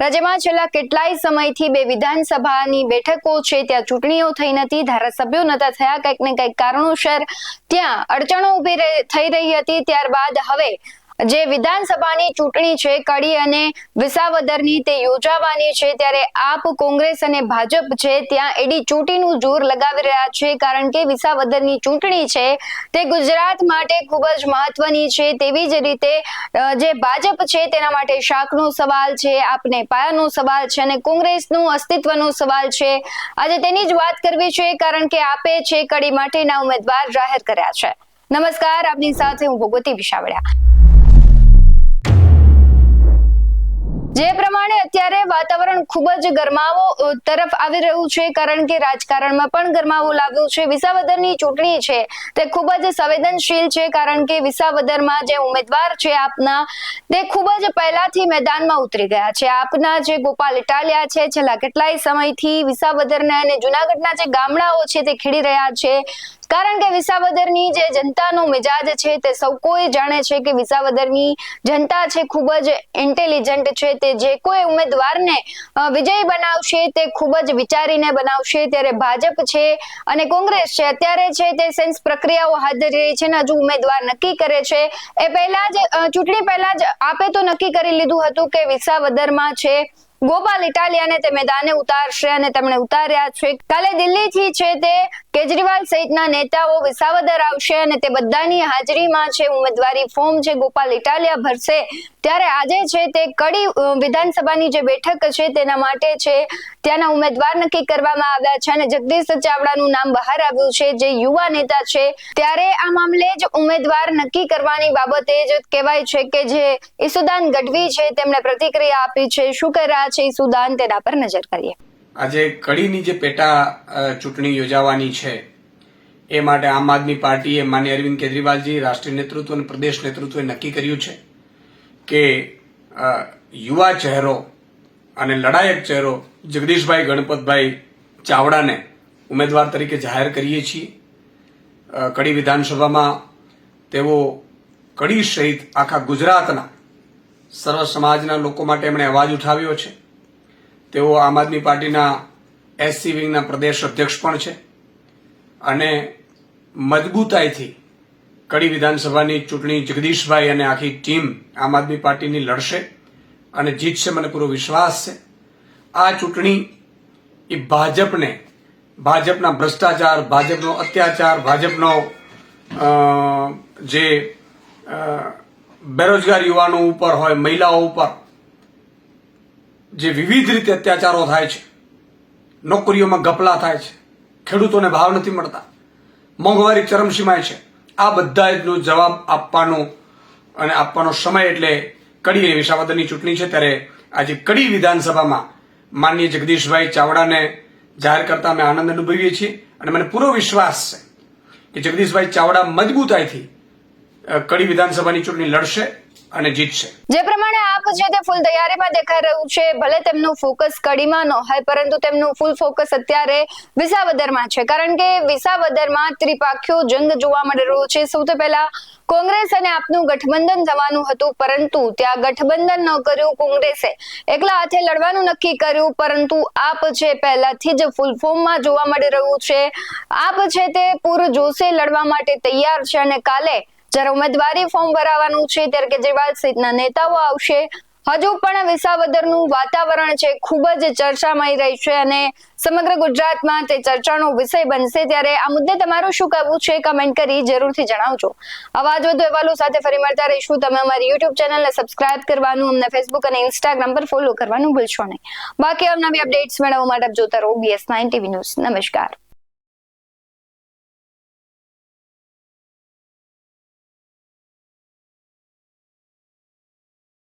રાજ્યમાં છેલ્લા કેટલાય સમયથી બે વિધાનસભાની બેઠકો છે ત્યાં ચૂંટણીઓ થઈ નથી, ધારાસભ્યો નતા થયા, કંઈક ને કંઈક કારણોસર ત્યાં અડચણો ઊભી થઈ રહી હતી। ત્યારબાદ હવે જે વિધાનસભાની ચૂંટણી છે કડી અને વિસાવદરની તે યોજાવાની છે, ત્યારે આપ, કોંગ્રેસ અને ભાજપ છે ત્યાં એડી ચોટીનું જોર લગાવી રહ્યા છે, કારણ કે વિસાવદરની ચૂંટણી છે તે ગુજરાત માટે ખૂબ જ મહત્વની છે। તેવી જ રીતે જે ભાજપ છે તેના માટે શાકનો સવાલ છે, આપને પાયાનો સવાલ છે અને કોંગ્રેસનું અસ્તિત્વનો સવાલ છે। આજે તેની જ વાત કરવી છે, કારણ કે આપે છે કડી માટેના ઉમેદવાર જાહેર કર્યા છે। નમસ્કાર, આપની સાથે હું ભગવતી વિસાવડિયા। જે પ્રમાણે અત્યારે વાતાવરણ ખૂબ જ ગરમાવો તરફ આવી રહ્યું છે, કારણ કે રાજકારણમાં પણ ગરમાવો લાવ્યો છે। વિસાવદરની ચૂંટણી છે તે ખૂબ જ સંવેદનશીલ છે, કારણ કે વિસાવદરમાં જે ઉમેદવાર છે આપના તે ખૂબ જ પહેલાથી મેદાનમાં ઉતરી ગયા છે। આપના જે ગોપાલ ઇટાલિયા છે છેલ્લા કેટલાય સમયથી વિસાવદરના અને જુનાગઢના જે ગામડાઓ છે તે ખેડી રહ્યા છે, કારણ કે વિસાવદરની જે જનતાનો મિજાજ છે તે સૌ કોઈ જાણે છે કે વિસાવદરની જનતા છે ખૂબ જ ઇન્ટેલિજન્ટ છે। તે જે કોઈ ઉમેદવારને વિજય બનાવશે તે ખૂબ જ વિચારીને બનાવશે। ત્યારે ભાજપ છે અને કોંગ્રેસ છે અત્યારે છે તે સેન્સ પ્રક્રિયાઓ હાથ ધરી રહી છે અને હજુ ઉમેદવાર નક્કી કરે છે એ પહેલા જ ચૂંટણી પહેલા જ આપે તો નક્કી કરી લીધું હતું કે વિસાવદરમાં છે ગોપાલ ઇટાલિયાને તે મેદાને ઉતારશે અને તેમણે ઉતાર્યા છે। કાલે દિલ્હીથી છે તે કેજરીવાલ સહિતના નેતાઓ વિસાવદર આવશે અને તે બધાની હાજરીમાં છે ઉમેદવારી ફોર્મ છે ગોપાલ ઇટાલિયા ભરશે। ત્યારે આજે છે તે કડી વિધાનસભાની જે બેઠક છે તેના માટે છે ત્યાંના ઉમેદવાર નક્કી કરવામાં આવ્યા છે અને જગદીશ ચાવડાનું નામ બહાર આવ્યું છે, જે યુવા નેતા છે। ત્યારે આ મામલે જ ઉમેદવાર નક્કી કરવાની બાબતે જ કહેવાય છે કે જે ઈસુદાન ગઢવી છે તેમણે પ્રતિક્રિયા આપી છે। શું કહી રહ્યા છે ઈસુદાન, તેના પર નજર કરીએ। આજે કડીની જે પેટા ચૂંટણી યોજાવાની છે એ માટે આમ આદમી પાર્ટીએ માનનીય અરવિંદ કેજરીવાલજી, રાષ્ટ્રીય નેતૃત્વ અને પ્રદેશ નેતૃત્વએ નક્કી કર્યું છે કે યુવા ચહેરો અને લડાયક ચહેરો જગદીશભાઈ ગણપતભાઈ ચાવડાને ઉમેદવાર તરીકે જાહેર કરીએ છીએ। કડી વિધાનસભામાં તેઓ કડી સહિત આખા ગુજરાતના સર્વ સમાજના લોકો માટે એમણે અવાજ ઉઠાવ્યો છે। તેઓ આમ આદમી પાર્ટીના એસસી વિંગના પ્રદેશ અધ્યક્ષ પણ છે અને મજબૂતાઈથી કડી વિધાનસભાની ચૂંટણી જગદીશભાઈ અને આખી ટીમ આમ આદમી પાર્ટીની લડશે અને જીતશે, મને પૂરો વિશ્વાસ છે। આ ચૂંટણી એ ભાજપના ભ્રષ્ટાચાર, ભાજપનો અત્યાચાર, ભાજપનો જે બેરોજગાર યુવાનો ઉપર હોય, મહિલાઓ ઉપર જે વિવિધ રીતે અત્યાચારો થાય છે, નોકરીઓમાં ગપલા થાય છે, ખેડૂતોને ભાવ નથી મળતા, મોંઘવારી ચરમસીમાએ છે, આ બધાનો જવાબ આપવાનો સમય એટલે કડી અને વિસાવદરની ચૂંટણી છે। ત્યારે આજે કડી વિધાનસભામાં માનનીય જગદીશભાઈ ચાવડાને જાહેર કરતા અમે આનંદ અનુભવીએ છીએ અને મને પૂરો વિશ્વાસ છે કે જગદીશભાઈ ચાવડા મજબૂતાઈથી કડી વિધાનસભાની ચૂંટણી લડશે અને જીતશે। જે પ્રમાણે આપ છે તે ફૂલ તૈયારીમાં દેખાઈ રહ્યું છે, ભલે તેમનું ફોકસ કડીમાં ન હોય પરંતુ તેમનું ફૂલ ફોકસ અત્યારે વિસાવદરમાં છે, કારણ કે વિસાવદરમાં ત્રિપાખ્યો જંગ જોવા મળી રહ્યો છે। સૌથી પહેલા કોંગ્રેસ અને આપનું ગઠબંધન થવાનું હતું, પરંતુ ત્યાં ગઠબંધન ન કર્યું, કોંગ્રેસે એકલા હાથે લડવાનું નક્કી કર્યું, પરંતુ આપ છે પહેલાથી જ ફૂલ ફોર્મમાં જોવા મળી રહ્યું છે। આપ છે તે પૂરજોશે લડવા માટે તૈયાર છે અને કાલે જ્યારે ઉમેદવારી ફોર્મ ભરાવાનું છે ત્યારે કેજરીવાલ સહિતના નેતાઓ આવશે। હજુ પણ વિસાવદરનું વાતાવરણ છે ખૂબ જ ચર્ચામય રહી છે અને સમગ્ર ગુજરાતમાં તે ચર્ચાનો વિષય બનશે। ત્યારે આ મુદ્દે તમારું શું કહેવું છે કમેન્ટ કરી જરૂરથી જણાવજો। આવા જ વધુ અહેવાલો સાથે ફરી મળતા રહીશું। તમે અમારી યુટ્યુબ ચેનલને સબસ્ક્રાઇબ કરવાનું, અમને ફેસબુક અને ઇન્સ્ટાગ્રામ પર ફોલો કરવાનું ભૂલશો નહીં। બાકી અવનવી અપડેટ્સ મેળવવા માટે જોતા રહો BS9 TV ન્યૂઝ। નમસ્કાર।